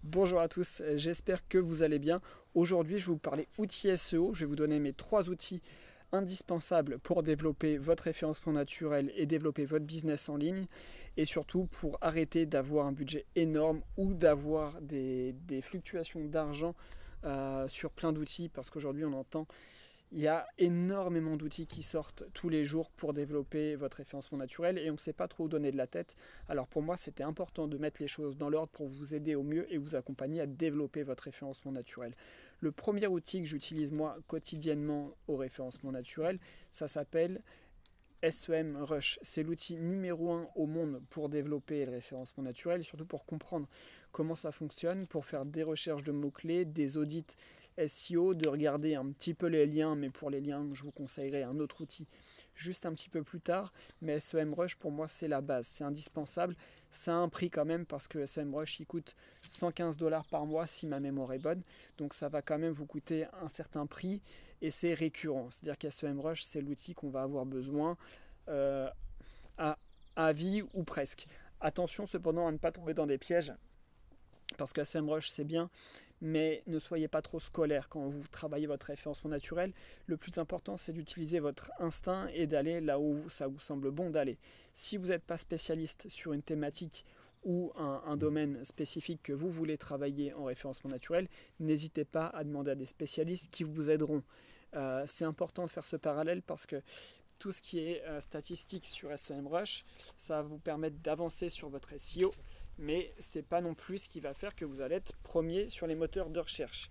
Bonjour à tous, j'espère que vous allez bien. Aujourd'hui, je vais vous parler outils SEO. Je vais vous donner mes 3 outils indispensables pour développer votre référencement naturel et développer votre business en ligne. Et surtout pour arrêter d'avoir un budget énorme ou d'avoir des fluctuations d'argent sur plein d'outils. Parce qu'aujourd'hui, on entend il y a énormément d'outils qui sortent tous les jours pour développer votre référencement naturel et on ne sait pas trop où donner de la tête. Alors pour moi, c'était important de mettre les choses dans l'ordre pour vous aider au mieux et vous accompagner à développer votre référencement naturel. Le premier outil que j'utilise moi quotidiennement au référencement naturel, ça s'appelle SEMrush. C'est l'outil numéro 1 au monde pour développer le référencement naturel et surtout pour comprendre comment ça fonctionne, pour faire des recherches de mots-clés, des audits SEO, de regarder un petit peu les liens, mais pour les liens, je vous conseillerais un autre outil juste un petit peu plus tard. Mais SEMrush, pour moi, c'est la base, c'est indispensable. Ça a un prix quand même parce que SEMrush, il coûte 115 $ par mois si ma mémoire est bonne. Donc ça va quand même vous coûter un certain prix et c'est récurrent. C'est-à-dire qu'SEMrush, c'est l'outil qu'on va avoir besoin euh, à vie ou presque. Attention cependant à ne pas tomber dans des pièges parce que SEMrush c'est bien, mais ne soyez pas trop scolaire quand vous travaillez votre référencement naturel. Le plus important c'est d'utiliser votre instinct et d'aller là où ça vous semble bon d'aller. Si vous n'êtes pas spécialiste sur une thématique ou un domaine spécifique que vous voulez travailler en référencement naturel, n'hésitez pas à demander à des spécialistes qui vous aideront. C'est important de faire ce parallèle parce que tout ce qui est statistique sur SEMrush, ça va vous permettre d'avancer sur votre SEO, mais c'est pas non plus ce qui va faire que vous allez être premier sur les moteurs de recherche.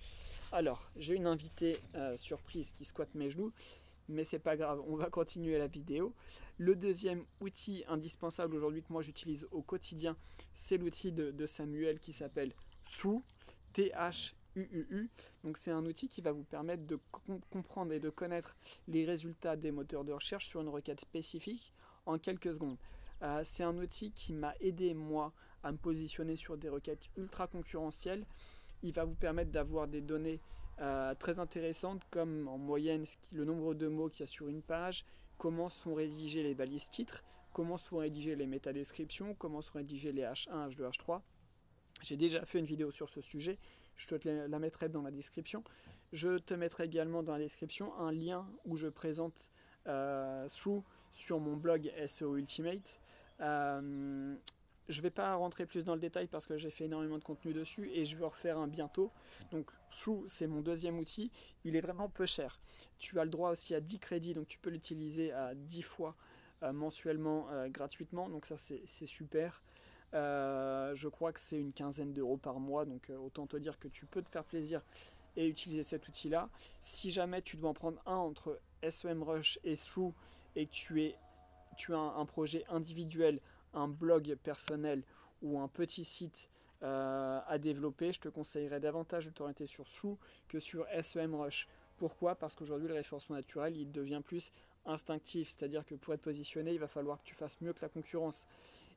Alors, j'ai une invitée surprise qui squatte mes genoux, mais c'est pas grave, on va continuer la vidéo. Le deuxième outil indispensable aujourd'hui que moi j'utilise au quotidien, c'est l'outil de Samuel qui s'appelle Through, THUUU. Donc c'est un outil qui va vous permettre de comprendre et de connaître les résultats des moteurs de recherche sur une requête spécifique en quelques secondes. C'est un outil qui m'a aidé moi à me positionner sur des requêtes ultra concurrentielles. Il va vous permettre d'avoir des données très intéressantes comme en moyenne le nombre de mots qu'il y a sur une page, comment sont rédigés les balises titres, comment sont rédigées les métadescriptions, comment sont rédigés les H1, H2, H3. J'ai déjà fait une vidéo sur ce sujet, je te la mettrai dans la description. Je te mettrai également dans la description un lien où je présente Through sur mon blog SEO Ultimate. Je ne vais pas rentrer plus dans le détail parce que j'ai fait énormément de contenu dessus et je vais en refaire un bientôt. Donc Through, c'est mon deuxième outil. Il est vraiment peu cher. Tu as le droit aussi à 10 crédits, donc tu peux l'utiliser à 10 fois mensuellement gratuitement. Donc ça, c'est super. Je crois que c'est une quinzaine d'euros par mois. Donc autant te dire que tu peux te faire plaisir et utiliser cet outil-là. Si jamais tu dois en prendre un entre SEMrush et Through et que tu as un projet individuel, un blog personnel ou un petit site à développer, je te conseillerais davantage de t'orienter sur Through que sur SEMrush. Pourquoi? Parce qu'aujourd'hui le référencement naturel il devient plus instinctif, c'est-à-dire que pour être positionné il va falloir que tu fasses mieux que la concurrence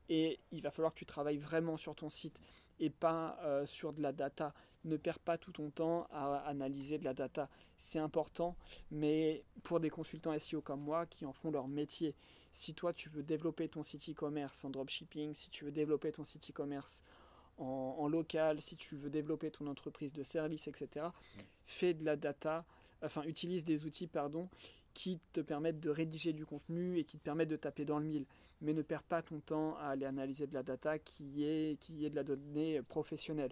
et il va falloir que tu travailles vraiment sur ton site et pas sur de la data. Ne perds pas tout ton temps à analyser de la data. C'est important, mais pour des consultants SEO comme moi qui en font leur métier, si toi tu veux développer ton site e-commerce en dropshipping, si tu veux développer ton site e-commerce en local, si tu veux développer ton entreprise de service, etc., fais de la data, enfin utilise des outils, pardon, qui te permettent de rédiger du contenu et qui te permettent de taper dans le mille. Mais ne perds pas ton temps à aller analyser de la data qui est de la donnée professionnelle.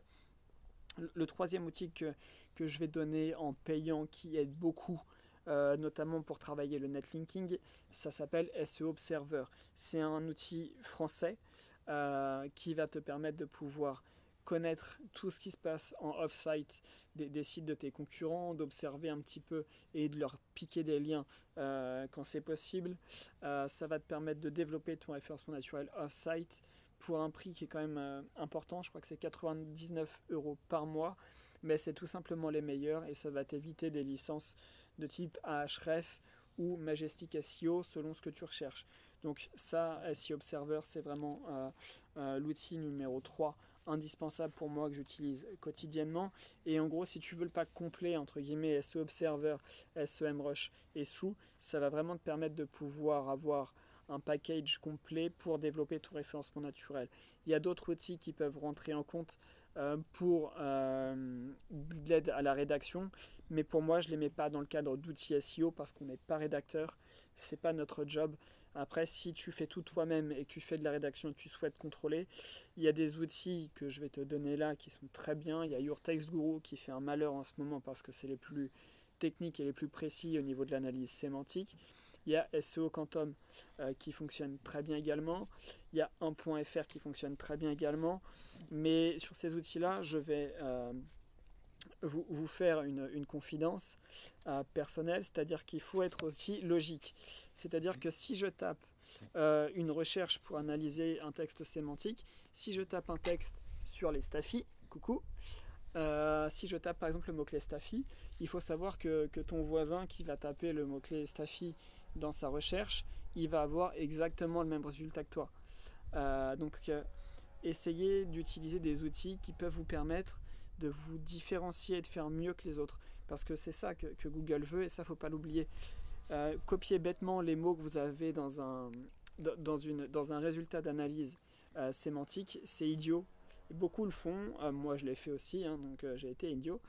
Le troisième outil que je vais donner en payant qui aide beaucoup, notamment pour travailler le netlinking, ça s'appelle SEO Observer. C'est un outil français qui va te permettre de pouvoir connaître tout ce qui se passe en off-site des sites de tes concurrents, d'observer un petit peu et de leur piquer des liens quand c'est possible. Ça va te permettre de développer ton référencement naturel off-site pour un prix qui est quand même important. Je crois que c'est 99 € par mois, mais c'est tout simplement les meilleurs et ça va t'éviter des licences de type Ahref ou Majestic SEO selon ce que tu recherches. Donc ça, SEO Observer, c'est vraiment l'outil numéro 3 indispensable pour moi que j'utilise quotidiennement. Et en gros, si tu veux le pack complet, entre guillemets, SEO Observer, SEMrush et Through, ça va vraiment te permettre de pouvoir avoir un package complet pour développer ton référencement naturel. Il y a d'autres outils qui peuvent rentrer en compte pour de l'aide à la rédaction, mais pour moi je ne les mets pas dans le cadre d'outils SEO parce qu'on n'est pas rédacteur, c'est pas notre job. Après, si tu fais tout toi-même et que tu fais de la rédaction et que tu souhaites contrôler, il y a des outils que je vais te donner là qui sont très bien. Il y a Your Text Guru qui fait un malheur en ce moment parce que c'est les plus techniques et les plus précis au niveau de l'analyse sémantique. Il y a SEO Quantum qui fonctionne très bien également. Il y a 1.fr qui fonctionne très bien également. Mais sur ces outils-là, je vais vous faire une confidence personnelle, c'est-à-dire qu'il faut être aussi logique. C'est-à-dire que si je tape une recherche pour analyser un texte sémantique, si je tape un texte sur les staffies, coucou, si je tape par exemple le mot-clé Staffy, il faut savoir que ton voisin qui va taper le mot-clé Staffy dans sa recherche, il va avoir exactement le même résultat que toi. Donc essayez d'utiliser des outils qui peuvent vous permettre de vous différencier et de faire mieux que les autres. Parce que c'est ça que Google veut et ça, faut pas l'oublier. Copier bêtement les mots que vous avez dans un résultat d'analyse sémantique, c'est idiot. Beaucoup le font, moi je l'ai fait aussi, hein, donc j'ai été idiot.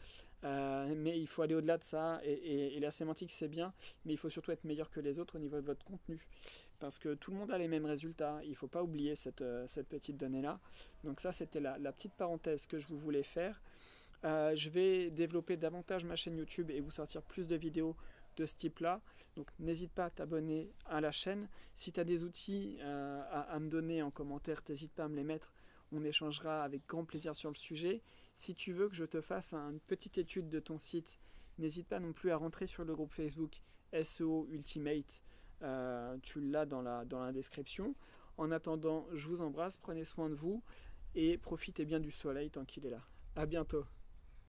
Mais il faut aller au-delà de ça, et la sémantique c'est bien, mais il faut surtout être meilleur que les autres au niveau de votre contenu. Parce que tout le monde a les mêmes résultats, il ne faut pas oublier cette petite donnée-là. Donc ça c'était la petite parenthèse que je vous voulais faire. Je vais développer davantage ma chaîne YouTube et vous sortir plus de vidéos de ce type-là. Donc n'hésite pas à t'abonner à la chaîne. Si tu as des outils à me donner en commentaire, n'hésite pas à me les mettre. On échangera avec grand plaisir sur le sujet. Si tu veux que je te fasse une petite étude de ton site, n'hésite pas non plus à rentrer sur le groupe Facebook SEO Ultimate. Tu l'as dans la description. En attendant, je vous embrasse, prenez soin de vous et profitez bien du soleil tant qu'il est là. À bientôt.